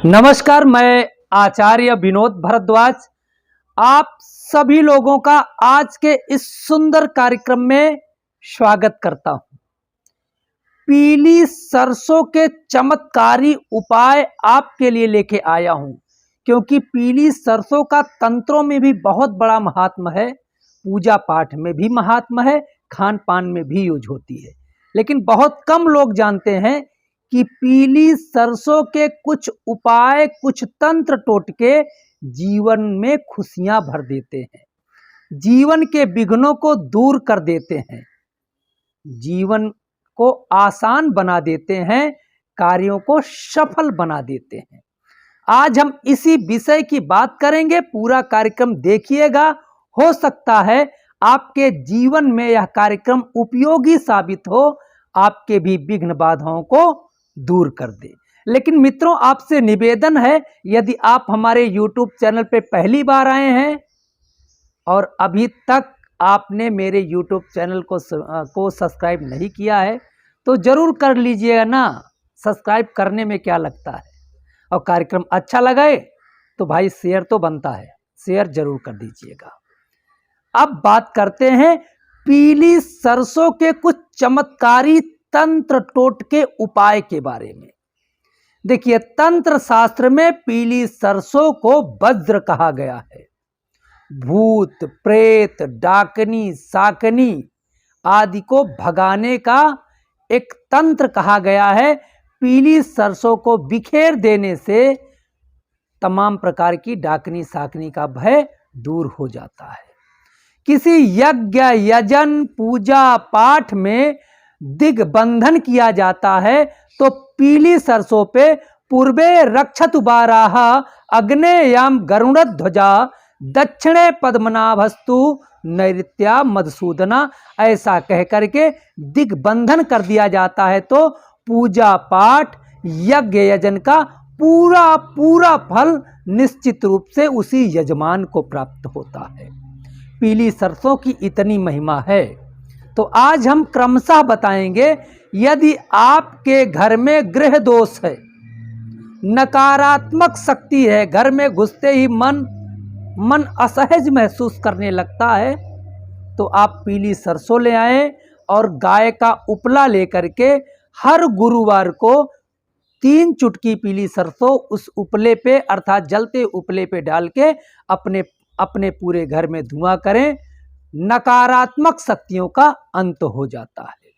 नमस्कार, मैं आचार्य विनोद भारद्वाज आप सभी लोगों का आज के इस सुंदर कार्यक्रम में स्वागत करता हूं। पीली सरसों के चमत्कारी उपाय आपके लिए लेके आया हूं, क्योंकि पीली सरसों का तंत्रों में भी बहुत बड़ा महात्म है, पूजा पाठ में भी महात्म है, खान पान में भी यूज होती है। लेकिन बहुत कम लोग जानते हैं कि पीली सरसों के कुछ उपाय, कुछ तंत्र टोटके जीवन में खुशियां भर देते हैं, जीवन के विघ्नों को दूर कर देते हैं, जीवन को आसान बना देते हैं, कार्यों को सफल बना देते हैं। आज हम इसी विषय की बात करेंगे। पूरा कार्यक्रम देखिएगा, हो सकता है आपके जीवन में यह कार्यक्रम उपयोगी साबित हो, आपके भी विघ्न बाधाओं को दूर कर दे। लेकिन मित्रों, आपसे निवेदन है, यदि आप हमारे YouTube चैनल पे पहली बार आए हैं और अभी तक आपने मेरे YouTube चैनल को सब्सक्राइब नहीं किया है तो जरूर कर लीजिएगा ना। सब्सक्राइब करने में क्या लगता है, और कार्यक्रम अच्छा लगे तो भाई शेयर तो बनता है, शेयर जरूर कर दीजिएगा। अब बात करते हैं पीली सरसों के कुछ चमत्कारी तंत्र टोटके उपाय के बारे में। देखिए, तंत्र शास्त्र में पीली सरसों को वज्र कहा गया है। भूत, प्रेत, डाकनी, साकनी आदि को भगाने का एक तंत्र कहा गया है। पीली सरसों को बिखेर देने से तमाम प्रकार की डाकनी साकनी का भय दूर हो जाता है। किसी यज्ञ, यजन, पूजा पाठ में दिग्बंधन किया जाता है तो पीली सरसों पे पूर्वे रक्षतु बाराह अग्नेयाम गरुड़ध्वजा दक्षिणे पद्मनाभस्तु नैऋत्या मधुसूदना, ऐसा कह करके दिग्बंधन कर दिया जाता है तो पूजा पाठ, यज्ञ, यजन का पूरा फल निश्चित रूप से उसी यजमान को प्राप्त होता है। पीली सरसों की इतनी महिमा है। तो आज हम क्रमशः बताएंगे, यदि आपके घर में ग्रह दोष है, नकारात्मक शक्ति है, घर में घुसते ही मन असहज महसूस करने लगता है, तो आप पीली सरसों ले आएं और गाय का उपला लेकर के हर गुरुवार को 3 चुटकी पीली सरसों उस उपले पे अर्थात जलते उपले पे डाल के अपने पूरे घर में धुआं करें। नकारात्मक शक्तियों का अंत हो जाता है।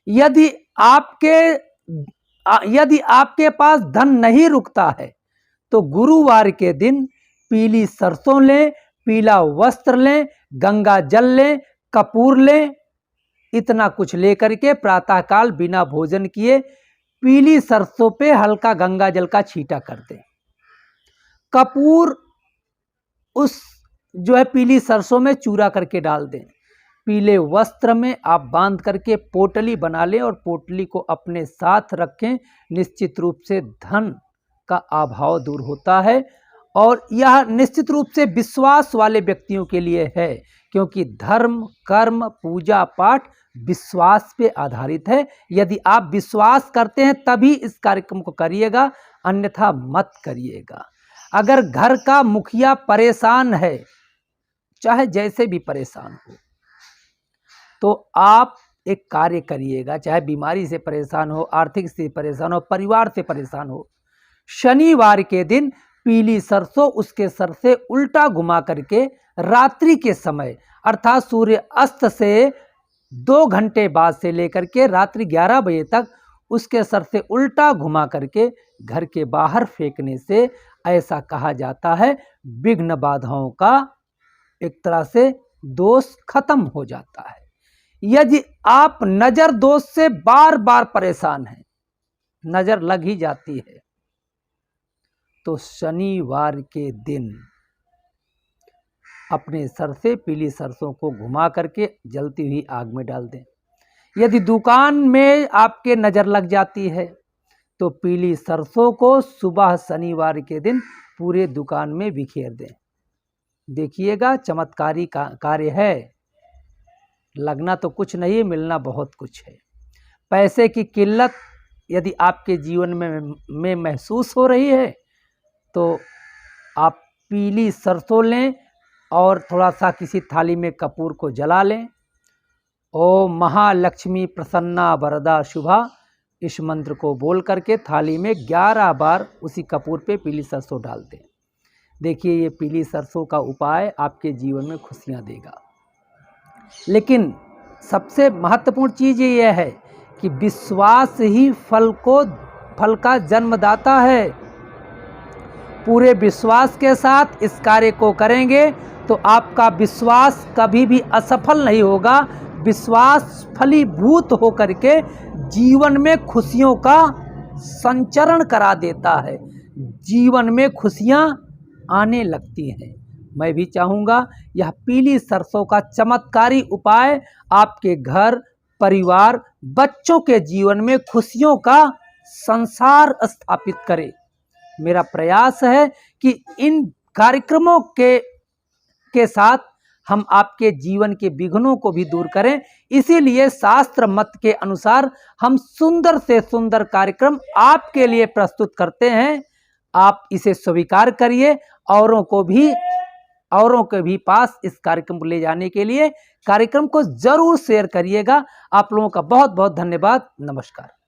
यदि आपके पास धन नहीं रुकता है तो गुरुवार के दिन पीली सरसों लें, पीला वस्त्र लें, गंगा जल लें, कपूर लें, इतना कुछ लेकर के प्रातःकाल बिना भोजन किए पीली सरसों पे हल्का गंगा जल का छींटा कर दें। कपूर उस जो है पीली सरसों में चूरा करके डाल दें। पीले वस्त्र में आप बांध करके पोटली बना लें और पोटली को अपने साथ रखें। निश्चित रूप से धन का अभाव दूर होता है, और यह निश्चित रूप से विश्वास वाले व्यक्तियों के लिए है, क्योंकि धर्म, कर्म, पूजा पाठ विश्वास पे आधारित है। यदि आप विश्वास करते हैं तभी इस कार्यक्रम को करिएगा, अन्यथा मत करिएगा। अगर घर का मुखिया परेशान है, चाहे जैसे भी परेशान हो, तो आप एक कार्य करिएगा, चाहे बीमारी से परेशान हो, आर्थिक से परेशान हो, परिवार से परेशान हो, शनिवार के दिन पीली सरसों उसके सर से उल्टा घुमा करके रात्रि के समय अर्थात सूर्य अस्त से 2 घंटे बाद से लेकर के रात्रि 11 बजे तक उसके सर से उल्टा घुमा करके घर के बाहर फेंकने से ऐसा कहा जाता है विघ्न बाधाओं का एक तरह से दोष खत्म हो जाता है। यदि आप नजर दोष से बार बार परेशान हैं, नजर लग ही जाती है, तो शनिवार के दिन अपने सर से पीली सरसों को घुमा करके जलती हुई आग में डाल दें। यदि दुकान में आपके नजर लग जाती है तो पीली सरसों को सुबह शनिवार के दिन पूरे दुकान में बिखेर दें। देखिएगा, चमत्कारी कार्य है। लगना तो कुछ नहीं, मिलना बहुत कुछ है। पैसे की किल्लत यदि आपके जीवन में महसूस हो रही है तो आप पीली सरसों लें और थोड़ा सा किसी थाली में कपूर को जला लें। ओम महालक्ष्मी प्रसन्ना वरदा शुभा, इस मंत्र को बोल करके थाली में 11 बार उसी कपूर पे पीली सरसों डाल दें। देखिए ये पीली सरसों का उपाय आपके जीवन में खुशियां देगा। लेकिन सबसे महत्वपूर्ण चीज़ ये है कि विश्वास ही फल का जन्मदाता है। पूरे विश्वास के साथ इस कार्य को करेंगे तो आपका विश्वास कभी भी असफल नहीं होगा। विश्वास फलीभूत होकर के जीवन में खुशियों का संचरण करा देता है, जीवन में खुशियां आने लगती हैं। मैं भी चाहूँगा यह पीली सरसों का चमत्कारी उपाय आपके घर, परिवार, बच्चों के जीवन में खुशियों का संसार स्थापित करे। मेरा प्रयास है कि इन कार्यक्रमों के साथ हम आपके जीवन के विघ्नों को भी दूर करें। इसीलिए शास्त्र मत के अनुसार हम सुंदर से सुंदर कार्यक्रम आपके लिए प्रस्तुत करते हैं। आप इसे स्वीकार करिए। औरों के भी पास इस कार्यक्रम को ले जाने के लिए कार्यक्रम को जरूर शेयर करिएगा। आप लोगों का बहुत बहुत धन्यवाद। नमस्कार।